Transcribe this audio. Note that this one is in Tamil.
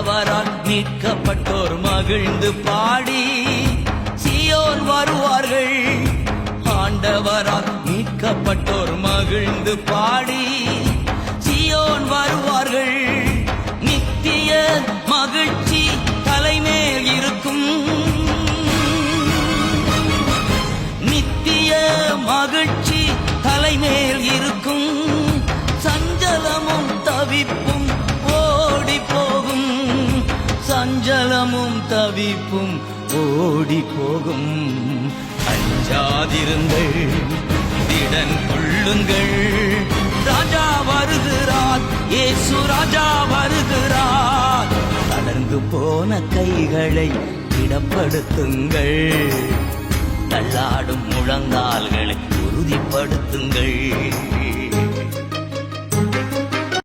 ஆண்டவரால் மீட்கப்பட்டோர் மகிழ்ந்து பாடி சீயோன் வருவார்கள். ஆண்டவரால் மீட்கப்பட்டோர் மகிழ்ந்து பாடி சீயோன் வருவார்கள். நித்திய மகிழ்ச்சி தலைமேல் இருக்கும். நித்திய மகிழ்ச்சி தலைமேல் இருக்கும். சஞ்சலமும் தவிப்பும் ஓடி போகும். சஞ்சலமும் தவிப்பும் ஓடி போகும். அஞ்சாதிருங்கள், திடன் கொள்ளுங்கள். ராஜா வருகிறார், இயேசு ராஜா வருகிறார். தளர்ந்து போன கைகளை திடப்படுத்துங்கள். தள்ளாடும் முழங்கால்களை உறுதிப்படுத்துங்கள்.